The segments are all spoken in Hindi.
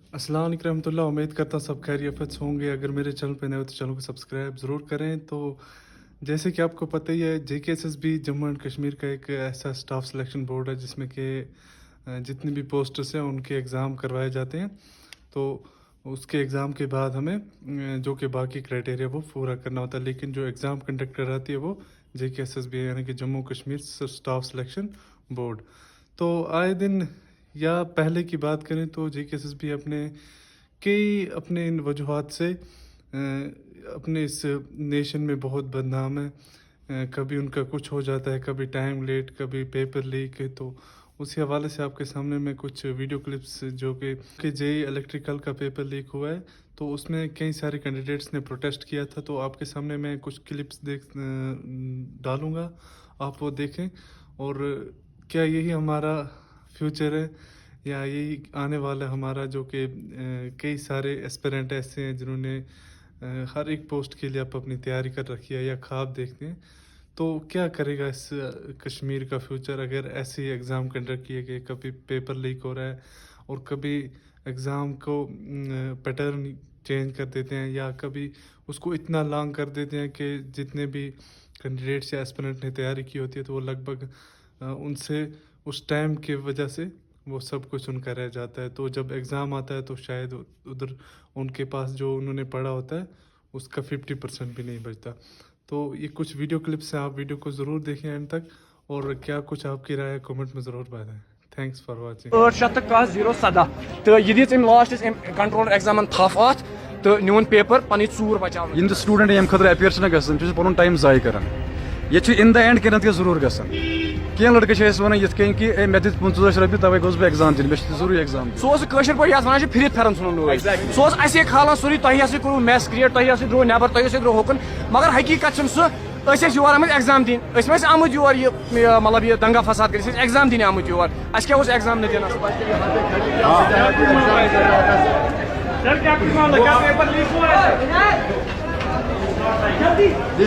अस्सलाम वालेकुम रहमतुल्लाह। उम्मीद करता हूँ सब खैरियत से होंगे। अगर मेरे चैनल पे नए हो तो चैनल को सब्सक्राइब ज़रूर करें। तो जैसे कि आपको पता ही है, JKSSB जम्मू एंड कश्मीर का एक ऐसा स्टाफ सिलेक्शन बोर्ड है जिसमें कि जितनी भी पोस्ट्स हैं उनके एग्ज़ाम करवाए जाते हैं। तो उसके एग्ज़ाम के बाद हमें जो कि बाकी क्राइटेरिया वो पूरा करना होता है, लेकिन जो एग्ज़ाम कंडक्ट कराती है वो JKSSB यानी कि Jammu Kashmir staff selection board. तो आए दिन या पहले की बात करें तो JKSSB अपने इन वजूहात से अपने इस नेशन में बहुत बदनाम है। कभी उनका कुछ हो जाता है, कभी टाइम लेट, कभी पेपर लीक है। तो उसी हवाले से आपके सामने मैं कुछ वीडियो क्लिप्स जो कि JEE इलेक्ट्रिकल का पेपर लीक हुआ है, तो उसमें कई सारे कैंडिडेट्स ने प्रोटेस्ट किया था। तो आपके सामने मैं कुछ क्लिप्स डालूँगा, आप वो देखें। और क्या यही हमारा फ्यूचर है या यही आने वाला हमारा, जो कि कई सारे एस्पिरेंट ऐसे हैं जिन्होंने हर एक पोस्ट के लिए आप अपनी तैयारी कर रखी है या ख्वाब देखते हैं। तो क्या करेगा इस कश्मीर का फ्यूचर अगर ऐसे ही एग्ज़ाम कंडक्ट किए गए, कभी पेपर लीक हो रहा है और कभी एग्ज़ाम को पैटर्न चेंज कर देते हैं या कभी उसको इतना लॉन्ग कर देते हैं कि जितने भी कैंडिडेट्स या एस्पिरेंट ने तैयारी की होती है तो वो लगभग उनसे उस टाइम की वजह से वो सब कुछ उनका रह जाता है। तो जब एग्ज़ाम आता है तो शायद उधर उनके पास जो उन्होंने पढ़ा होता है उसका 50% भी नहीं बचता। तो ये कुछ वीडियो क्लिप्स हैं, आप वीडियो को ज़रूर देखें एंड तक, और क्या कुछ आपकी राय है कमेंट में ज़रूर बताएं। Thanks for watching. 8/10/17 तो यह दिस लास्ट कंट्रोलर एग्जाम थफ अत तो न्यून पेपर पन चूर बचाव इन स्टूडेंट यम खतर अपियर गन पुन टाइम जाय कर ये इन द एंड कह जरूर गन कह लड़के वन ये कि मे दित 25 रपी तवे गोस बह एग्जाम दिन जरूरी एग्जाम सह वन फिर फेरन सन सह खालान सोरी तुम करू मेस क्रिएट तुम द्रो नबर तुम द्रो होकन मगर हकीकत योर आम एग्जाम दिन आमुत योर मतलब यह दंगा फसाद कर एग्जाम दिन आमुत योर क्या एग्जाम न दिन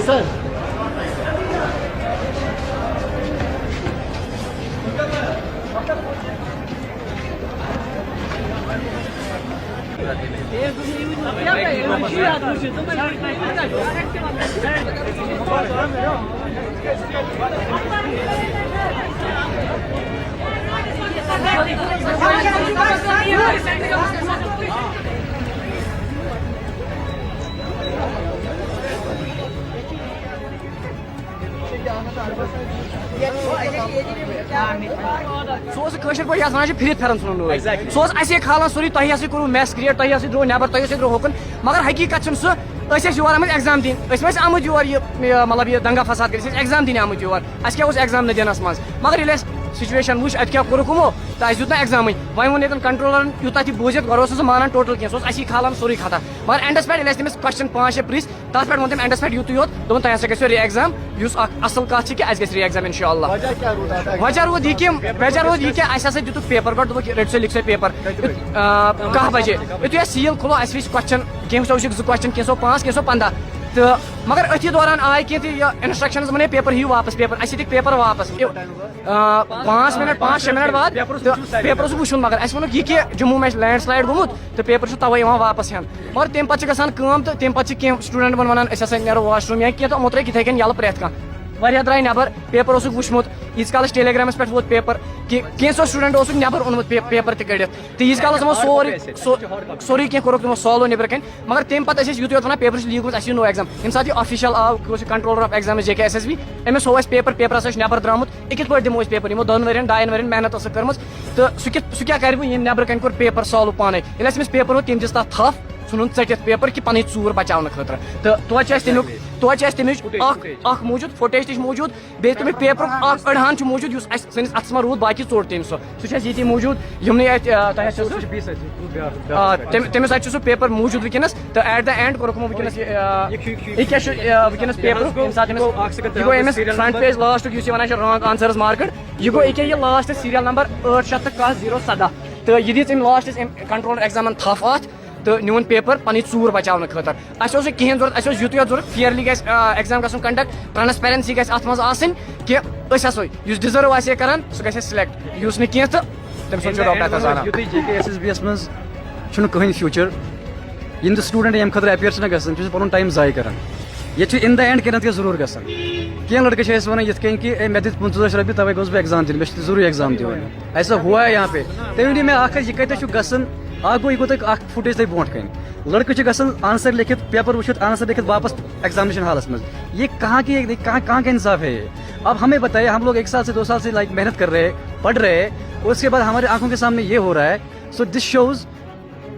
सह फिर फेरन सन सह खालान सोरी तुम करू मेस क्रिएट तुम द्रो नबर तुम द्रो होकन मगर हकीकत योर आम एग्जाम दिन आमुत योर मतलब यह दंगा फसाद कर एग्जाम दिन आमुत योर क्या एग्जाम न दिनस मज मगर सिचुएशन वो क्या कोरुक हमो तो दित ना एग्जाम वो वो ये कंट्रोलर यूत बोजित गो मानान टोटल कह खालान सोरी खता मगर एंडस पे तमिस क्वेश्चन 5-6 प्रिस तथ पे वो एंडस पे यूत योत दोन तुम गो री एग्जाम असल कत री एग्जाम इंशाल्लाह वजह रोद यह कि दितुक पेपर गो रट लिख पेपर 10 बजे यु सील खुलो अस वो क्वेश्चन कहो 2 क्वेश्चन कहो 5 कहो 15 तो मगर अथी दौरान आए कह इंस्ट्रक्शन बने पेपर हियो वापस पेपर अस पेपर वापस 5-6 मिनट बाद पेपर वो मगर अस वो यह जम्मू में लैंड स्लाइड गोमुत तो पेपर तवे वापस हेन और तम पे गसान तो तम पे कह स्टूडेंट वन नो वाशरूम या कह तो त्रे इथे कन यल प्रेथ कह वह द्राय नबर पेपर वुचमुत यीज काल टेलीग्रामस पे वो पेपर कि कैसो स्टूडेंट नबर ओनमुत पेपर तड़ित तो यीज काल तमो सोरी कह कोर तमो सॉल्व नबर कन मगर तम पे यूत वन पेपर लीक गो नो एग्जाम यम सात ऑफिशियल आव कंट्रोलर ऑफ एग्जाम JKSSB अमिस हो पेपर हसा नबर द्रामुत यह पे दिमो पेपर यमो 2 वर्यन 2 वर्यन मेहनत कर्म तो सह क्या कर नबर कन कोर पेपर सॉल्व पाने ये पेपर हो तम दिस तथ थफ सुन टित पेपर कि पन चूर बचाने खतर तो तोह तमिच मौजूद फुटेज तक मौजूद बे तमिक पेपर अड़हान मौजूद सनिस अथस रूद बाकी चोट तम सह मौजूद तमिस सह पेपर मौजूद वनस तो एट द एंड कोर वनस वनस पेपर यह front page last one wrong answers marked यह गो यह लास्ट सीरियल नंबर 8/10/17 तो यह दित लास्ट कंट्रोलर एग्जाम थफ अत तो न्यून पेपर पन चूर बचाने खतर अस कहें जरूरत यूत जरूरत Fairlie exam gun conduct transparency अत मज कि डिजर्व आर सह गि सिलेक्ट युस कह तो तम JKSSB मज छुन कहीं फ्यूचर इन स्टूडेंट यम खतर अपेयर छना गसन छ पनुन टाइम जाय करन ये छ इन द एंड करन के जरूर गसन के लड़के छ वन यथ कहीं कि मे दित 50 रपी तवे गोस बे एग्जाम दिन मे जरूर एग्जाम दिवन ऐसा हुआ है यहाँ पे तभी मैं आखिर ये कत गसन आगो ये तक अख फुटेज तक ब्रोट कन लड़के छ गसन आंसर लिखित पेपर वुचित आंसर लिखित वापस एग्जामिनेशन हॉलस में ये कहाँ का इंसाफ है ये अब हमें बताइए हम लोग 1 साल से 2 साल से लाइक मेहनत कर रहे हैं पढ़ रहे हैं उसके बाद हमारे आंखों के सामने ये हो रहा है so this shows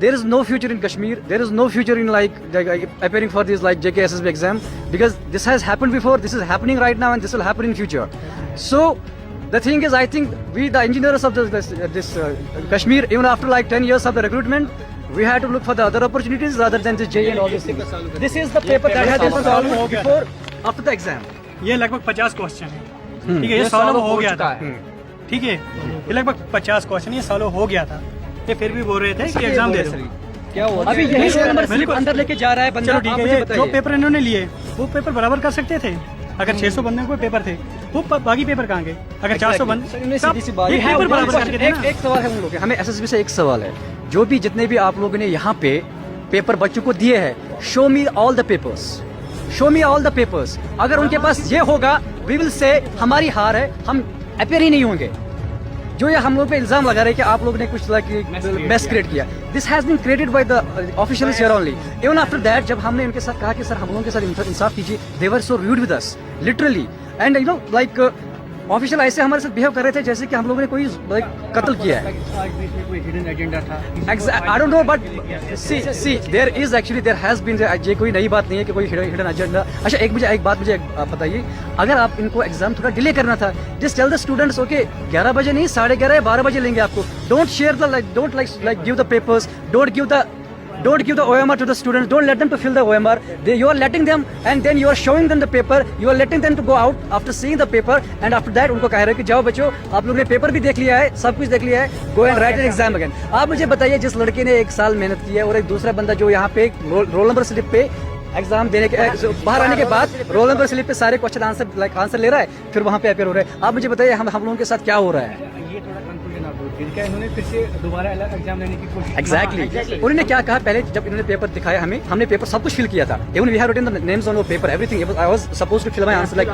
there is no future in Kashmir. There is no future in like appearing for this like JKSSB exam because this has happened before. This is happening right now, and this will happen in future. So the thing is, I think we, the engineers of this Kashmir, even after like 10 years of the recruitment, we had to look for the other opportunities rather than this JE and all these things. This is the paper that has been solved before after the exam. ये लगभग 50 क्वेश्चन है, ठीक है, ये सॉल्व हो गया था, ठीक है, ये लगभग 50 क्वेश्चन ये सॉल्व हो गया था, ये फिर भी बोल रहे थे कि एग्जाम दे दो। क्या हुआ अभी यही रोल नंबर स्लिप अंदर लेके जा रहा है बंदा। चलो ठीक है, ये जो पेपर इन्होंने लिए वो पेपर बराबर कर सकते थे। अगर 600 बंदे को पेपर थे वो बाकी पेपर कहाँ गए? अगर 400 बंदे पेपर बराबर करके थे ना। एक सवाल है उन लोगों के, हमें एसएसबी से एक सवाल है, जो भी जितने भी आप लोगों ने यहाँ पे पेपर बच्चों को दिए हैं, show me all the papers, show me all the papers. अगर उनके पास ये होगा वी विल से हमारी हार है, हम अपेयर ही नहीं होंगे। जो ये हम लोग पे इल्जाम लगा रहे हैं कि आप लोग ने कुछ मेस क्रिएट किया, this has been created by the officials here only. Even after that जब हमने उनके साथ कहा कि सर हम लोगों के साथ इंसाफ कीजिए, they were so rude with us literally and you know like official ऐसे हमारे साथ बिहेव कर रहे थे जैसे कि हम लोगों ने कोई लाइक कत्ल किया है। I don't know but see there is actually there has been, ये कोई नई बात नहीं है कि कोई हिडन एजेंडा। अच्छा एक बात मुझे बताइए, अगर आप इनको एग्जाम थोड़ा डिले करना था, just tell the students okay 11 बजे नहीं 11:30 या 12 बजे लेंगे आपको। Don't share the don't like give the papers, don't give the OMR to the students, don't let them to fill the OMR. You are letting them and then you are showing them the paper, you are letting them to go out after seeing the paper and after that उनको कह रहे हैं कि जाओ बच्चों आप लोगों ने पेपर भी देख लिया है, सब कुछ देख लिया है, go and write an exam again। आप मुझे बताइए जिस लड़के ने 1 साल मेहनत की है और एक दूसरा बंदा जो यहाँ पे रोल नंबर स्लिप पे एग्जाम देने के बाहर आने के बाद रोल नंबर स्लिप पे सारे क्वेश्चन आंसर ले रहा है, फिर वहाँ पे अपेयर हो रहा है। आप मुझे बताइए हम लोगों के साथ क्या हो रहा है? क्या इन्होंने फिर से दोबारा एग्जाम लेने की कोशिश? एग्जैक्टली उन्होंने क्या कहा, पहले जब इन्होंने पेपर दिखाया हमें, हमने पेपर सब कुछ फिल किया था, even we have written the names on the paper everything, I was supposed to fill my answer like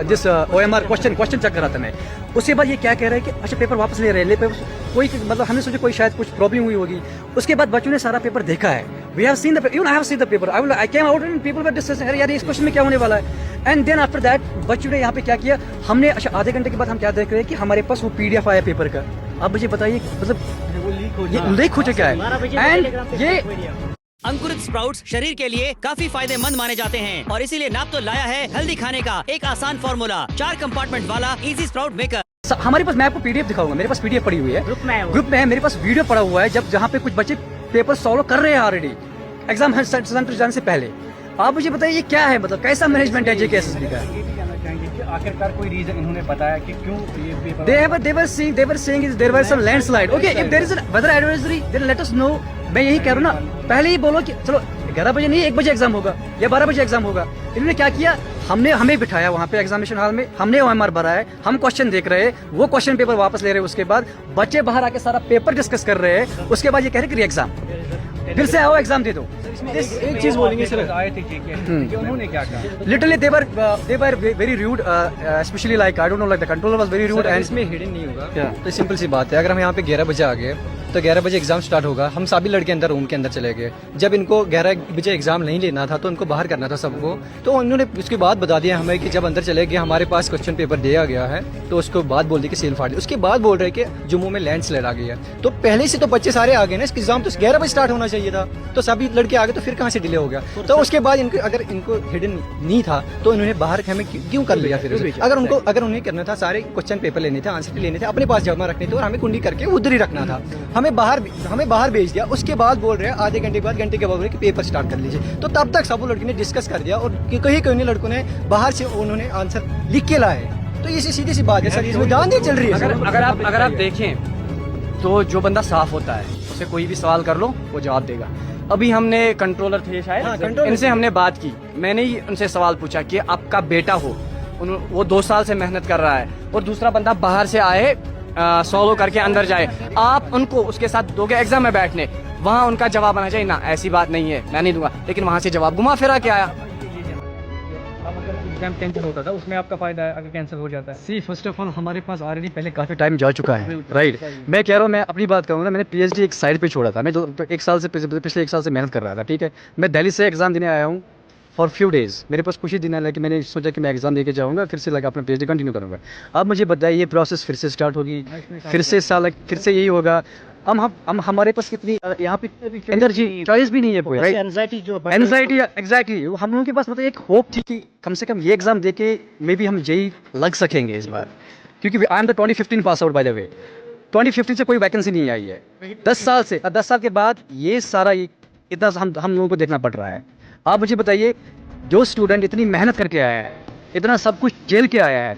this OMR question check कर रहा था मैं। उसके बाद ये क्या कह रहे हैं कि अच्छा पेपर वापस ले रहे हैं, कोई मतलब हमने सोचा कोई शायद कुछ प्रॉब्लम हुई होगी। उसके बाद बच्चों ने सारा पेपर देखा है, we have seen the paper, even I have seen the paper, I came out and people were discussing अरे यार इस क्वेश्चन में क्या होने वाला है। एंड देन आफ्टर दैट बच्चों ने यहाँ पे क्या किया, हमने अच्छा आधे घंटे के बाद हम क्या देख रहे हैं कि हमारे पास वो पीडीएफ आया पेपर का। अब मुझे बताइए मतलब ये लीक हो चुका है एंड ये अंकुरित स्प्राउट्स शरीर के लिए काफी फायदेमंद माने जाते हैं और इसीलिए नाप तो लाया है हेल्दी खाने का एक आसान फॉर्मूला, 4 कंपार्टमेंट वाला इजी स्प्राउट मेकर। हमारे पास, मैं आपको पीडीएफ दिखाऊंगा, मेरे पास पीडीएफ पड़ी हुई है, ग्रुप में है, मेरे पास वीडियो पड़ा हुआ है जब जहाँ पे कुछ बच्चे पेपर सॉल्व कर रहे हैं ऑलरेडी एग्जाम सेंटर जाने से पहले। आप मुझे बताइए ये क्या है, मतलब कैसा मैनेजमेंट है जेकेएसएसबी का? आखिरकार कोई रीजन इन्होंने बताया कि क्यों ये paper? they were saying there was some landslide. Okay, if there is a weather advisory, then let us know. मैं यही कह रहा हूँ ना, पहले ही बोलो कि चलो 11 बजे नहीं 1 बजे एग्जाम होगा या 12 बजे एग्जाम होगा। इन्होंने क्या किया, हमें बिठाया वहाँ पे एग्जामिनेशन हॉल में, हमने OMR भरा है, हम क्वेश्चन देख रहे हैं, वो क्वेश्चन पेपर वापस ले रहे हैं, उसके बाद बच्चे बाहर आके सारा पेपर डिस्कस कर रहे हैं, उसके बाद ये कह रहे कि एग्जाम फिर से आओ एग्जाम दे दो। एक चीज बोलेंगे सर, आए थे कि उन्होंने क्या कहा? Literally they were very rude, especially like I don't know, like the controller was very rude and इसमें हिडन नहीं होगा। तो सिंपल सी बात है, अगर हम यहाँ पे 11 बजे आ गए तो 11 बजे एग्जाम स्टार्ट होगा, हम सभी लड़के अंदर रूम के अंदर चले गए। जब इनको 11 बजे एग्जाम नहीं लेना था तो इनको बाहर करना था सबको, तो उन्होंने उसके बाद बता दिया हमें कि जब अंदर चले गए हमारे पास क्वेश्चन पेपर दिया गया है, तो उसको बाद बोल दी कि सील फाड़ दी। उसके बाद बोल रहे कि जम्मू में लैंडस्लाइड आ गई है, तो पहले से तो बच्चे सारे आ गए ना, एग्जाम तो 11 बजे स्टार्ट होना चाहिए था, तो सभी लड़के आ गए, तो फिर कहाँ से डिले हो गया? तो उसके बाद अगर इनको हिडन नहीं था तो इन्होंने बाहर हमें क्यों कर लिया? फिर अगर उन्हें करना था, सारे क्वेश्चन पेपर लेने थे, आंसर लेने थे, अपने पास जमा रखने थे और हमें कुंडी करके उधर ही रखना था, हमें बाहर भेज दिया। उसके बाद बोल रहे हैं आधे घंटे के बाद कि पेपर स्टार्ट कर लीजिए। तो तब तक सब लड़के ने डिस्कस कर दिया और कहीं लड़कों ने बाहर से उन्होंने आंसर लिख के लाए। तो ये सीधी सी बात है सर, इसमें दांधी चल रही है। अगर आप देखें तो जो बंदा साफ होता है उसे कोई भी सवाल कर लो वो जवाब देगा। अभी हमने कंट्रोलर थे शायद, इनसे हमने बात की, मैंने ही उनसे सवाल पूछा कि आपका बेटा हो, वो 2 साल से मेहनत कर रहा है और दूसरा बंदा बाहर से आए सॉल्व करके अंदर जाए, आप उनको उसके साथ दोगे एग्जाम में बैठने? वहाँ उनका जवाब आना चाहिए ना ऐसी बात नहीं है, मैं नहीं दूंगा, लेकिन वहाँ से जवाब घुमा फिरा के आया। अब अगर एग्जाम कैंसिल होता था उसमें आपका फायदा है, अगर कैंसिल हो जाता है। सी फर्स्ट ऑफ ऑल हमारे पास ऑलरेडी पहले काफ़ी टाइम जा चुका है, राइट। मैं कह रहा हूँ, मैं अपनी बात करूँगा, मैंने पीएचडी एक साइड पे छोड़ा था। मैं जो एक साल से पिछले एक साल से मेहनत कर रहा था, ठीक है। मैं दिल्ली से एग्ज़ाम देने आया हूँ फॉर फ्यू डेज़। मेरे पास कुछ ही दिन है, लेकिन मैंने सोचा कि मैं एग्ज़ाम दे के जाऊँगा, फिर से लगा अपना पीएचडी कंटिन्यू करूँगा। अब मुझे बताइए ये प्रोसेस फिर से स्टार्ट होगी, फिर से साल फिर से यही होगा। हम हमारे पास कितनी यहाँ पे एनर्जी चॉइस भी नहीं है कोई, राइट। एनजाइटी एग्जैक्टली, हम लोगों के पास मतलब एक होप थी कि कम से कम ये एग्ज़ाम दे के मे बी हम जेई लग सकेंगे इस बार, क्योंकि I am the 2015 pass out by the way. 2015 से कोई वैकेंसी नहीं आई है। 10 साल के बाद ये सारा इतना हम लोगों को देखना पड़ रहा है। आप मुझे बताइए, जो स्टूडेंट इतनी मेहनत करके आया है, इतना सब कुछ झेल के आया है,